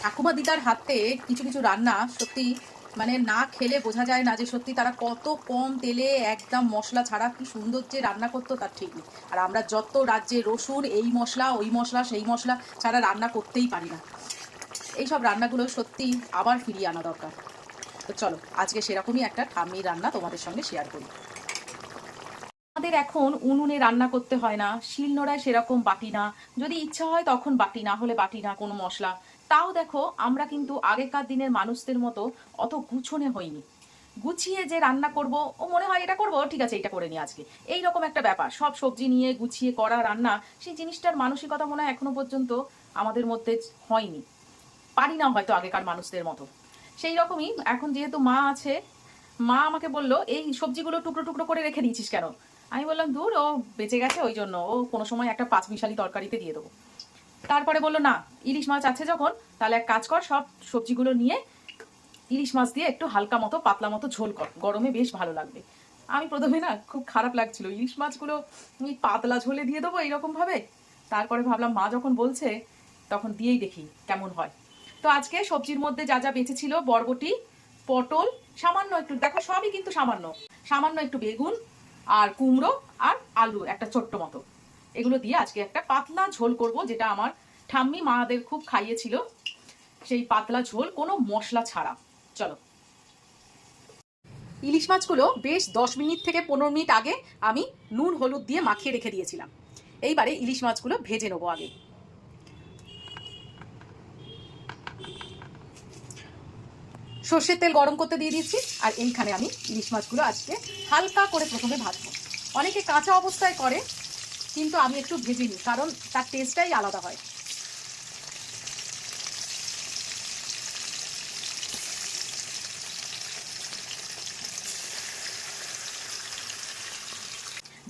ঠাকুমা দিদার হাতে কিছু কিছু রান্না সত্যি মানে না খেলে বোঝা যায় না যে সত্যি তারা কত কম তেলে একদম মশলা ছাড়া কি সুন্দর যে রান্না করতো তার ঠিক নেই। আর আমরা যত রাজ্যে রসুন এই মশলা ওই মশলা সেই মশলা ছাড়া রান্না করতেই পারি না। এইসব রান্নাগুলো সত্যি আবার ফিরিয়ে আনা দরকার। তো চলো আজকে সেরকমই একটা ঠাম্মির রান্না তোমাদের সঙ্গে শেয়ার করি। আমাদের এখন উনুনে রান্না করতে হয় না, শিলনোড়ায় সেরকম বাটি না, যদি ইচ্ছা হয় তখন বাটি, না হলে বাটি না কোনো মশলা। তাও দেখো আমরা কিন্তু আগেকার দিনের মানুষদের মতো অত গুছনে হইনি। গুছিয়ে যে রান্না করব, ও মনে হয় এটা করব, ঠিক আছে এটা করে নি আজকে, এই রকম একটা ব্যাপার। সব সবজি নিয়ে গুছিয়ে করা রান্না, সেই জিনিসটার মানসিকতা মনে হয় এখনো পর্যন্ত আমাদের মধ্যে হয়নি, পারি না হয়তো আগেকার মানুষদের মতো। সেই রকমই এখন যেহেতু মা আছে, মা আমাকে বলল এই সবজিগুলো টুকরো টুকরো করে রেখে দিয়েছিস কেন? আমি বললাম দূর, ও বেঁচে গেছে ওই জন্য, ও কোনো সময় একটা পাঁচমিশালি তরকারিতে দিয়ে দেবো। তারপরে বললো না, ইলিশ মাছ আছে যখন, তাহলে এক কাজ কর, সব সবজিগুলো নিয়ে ইলিশ মাছ দিয়ে একটু হালকা মতো পাতলা মতো ঝোল কর, গরমে বেশ ভালো লাগবে। আমি প্রথমে না খুব খারাপ লাগছিল, ইলিশ মাছগুলো পাতলা ঝোলে দিয়ে দেবো এইরকম ভাবে। তারপরে ভাবলাম মা যখন বলছে তখন দিয়েই দেখি কেমন হয়। তো আজকে সবজির মধ্যে যা যা বেঁচেছিল, বরবটি, পটল, সামান্য একটু, দেখো সবই কিন্তু সামান্য সামান্য একটু বেগুন আর কুমড়ো আর আলু একটা ছোট্ট মতো, এগুলো দিয়ে আজকে একটা পাতলা ঝোল করব, যেটা আমার ঠাম্মি মাদের খুব খাইয়েছিল, সেই পাতলা ঝোল কোনো মশলা ছাড়া। চলো, ইলিশ মাছগুলো বেশ 10 মিনিট থেকে 15 মিনিট আগে আমি নুন হলুদ দিয়ে মাখিয়ে রেখে দিয়েছিলাম। এইবারে ইলিশ মাছগুলো ভেজে নেবো আগে। সর্ষের তেল গরম করতে দিয়ে দিচ্ছি, আর এইখানে আমি ইলিশ মাছগুলো আজকে হালকা করে প্রথমে ভাজবো। অনেকে কাঁচা অবস্থায় করে, কিন্তু আমি একটু ভেজে নিই, কারণ তার টেস্টটাই আলাদা হয়।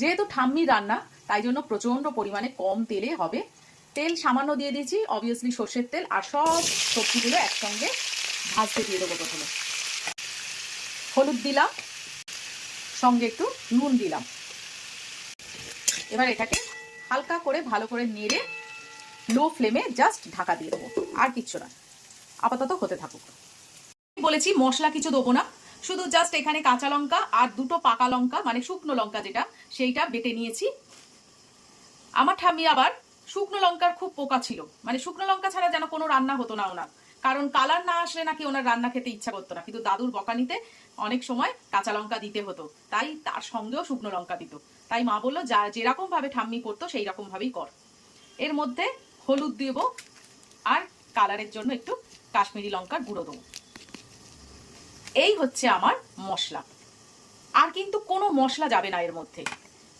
যেহেতু ঠাম্মি রান্না, তাই জন্য প্রচন্ড পরিমাণে কম তেলে হবে। তেল সামান্য দিয়ে দিয়েছি, অবভিয়াসলি সর্ষের তেল, আর সব সবজিগুলো একসঙ্গে ভাজতে দিয়ে দেবো। প্রথমে হলুদ দিলাম, সঙ্গে একটু নুন দিলাম। এবার এটাকে হালকা করে ভালো করে নেড়ে লো ফ্লেমে জাস্ট ঢাকা দিয়ে দেবো, আর কিচ্ছু না, আপাতত হতে থাকুক। বলেছি মশলা কিছু দেবো না, শুধু জাস্ট এখানে কাঁচা লঙ্কা আর দুটো পাকা লঙ্কা, মানে শুকনো লঙ্কা যেটা, সেইটা বেটে নিয়েছি। আমার ঠাম্মি আবার শুকনো লঙ্কার খুব পোকা ছিল, মানে শুকনো লঙ্কা ছাড়া যেন কোনো রান্না হতো না ওনার, কারণ কালার না আসলে নাকি ওনার রান্না খেতে ইচ্ছা করতো না। কিন্তু দাদুর বকানিতে অনেক সময় কাঁচা লঙ্কা দিতে হতো, তাই তার সঙ্গেও শুকনো লঙ্কা দিত। তাই মা বললো যা যেরকম ভাবে ঠাম্মি করতো সেই রকম ভাবেই কর। এর মধ্যে হলুদ দেবো, আর কালারের জন্য একটু কাশ্মীরি লঙ্কার গুঁড়ো দেবো। এই হচ্ছে আমার মশলা, আর কিন্তু কোনো মশলা যাবে না এর মধ্যে।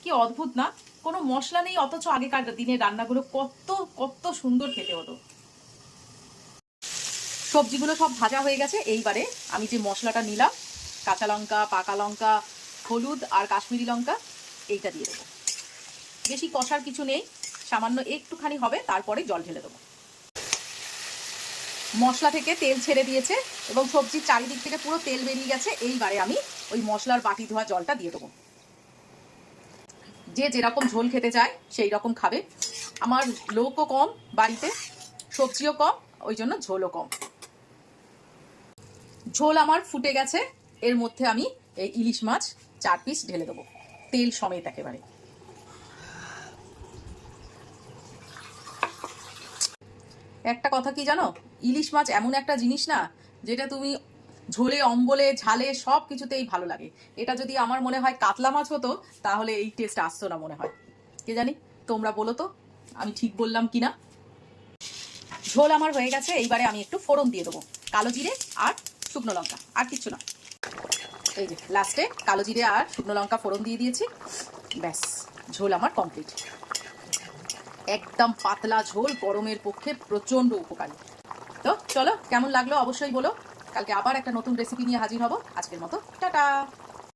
কি অদ্ভুত না, কোনো মশলা নেই, অথচ আগেকার দিনের রান্নাগুলো কত কত সুন্দর খেতে হতো। সবজিগুলো সব ভাজা হয়ে গেছে, এইবারে আমি যে মশলাটা নিলাম, কাঁচা লঙ্কা, পাকা লঙ্কা, হলুদ আর কাশ্মীরি লঙ্কা, এইটা দিয়ে দেবো। বেশি কষার কিছু নেই, সামান্য একটুখানি হবে, তারপরে জল ঢেলে দেবো। মশলা থেকে তেল ছেড়ে দিয়েছে এবং সবজির চারিদিক থেকে পুরো তেল বেরিয়ে গেছে। এইবারে আমি ওই মশলার বাটি ধোয়া জলটা দিয়ে দেবো। যে যেরকম ঝোল খেতে চায় সেই রকম খাবে। আমার লোকও কম বাড়িতে, সবজিও কম, ওই জন্য ঝোলও কম। ঝোল আমার ফুটে গেছে, এর মধ্যে আমি এই ইলিশ মাছ 4 পিস ঢেলে দেবো, তেল সমেত একেবারে। একটা কথা কি জানো, ইলিশ মাছ এমন একটা জিনিস না, যেটা তুমি ঝোলে, অম্বলে, ঝালে সব কিছুতেই ভালো লাগে। এটা যদি আমার মনে হয় কাতলা মাছ হতো, তাহলে এই টেস্ট আসতো না মনে হয়। কে জানি, তোমরা বলো তো আমি ঠিক বললাম কিনা। ঝোল আমার হয়ে গেছে, এইবারে আমি একটু ফোড়ন দিয়ে দেবো, কালো জিরে আর শুকনো লঙ্কা, আর কিচ্ছু না। এই যে লাস্টে কালো জিরে আর শুকনো লঙ্কা ফোড়ন দিয়ে দিয়েছি, ব্যাস ঝোল আমার কমপ্লিট। একদম পাতলা ঝোল, গরমের পক্ষে প্রচন্ড উপকারী। তো চলো, কেমন লাগলো অবশ্যই বলো। কালকে আবার একটা নতুন রেসিপি নিয়ে হাজির হব। আজকের মতো টাটা।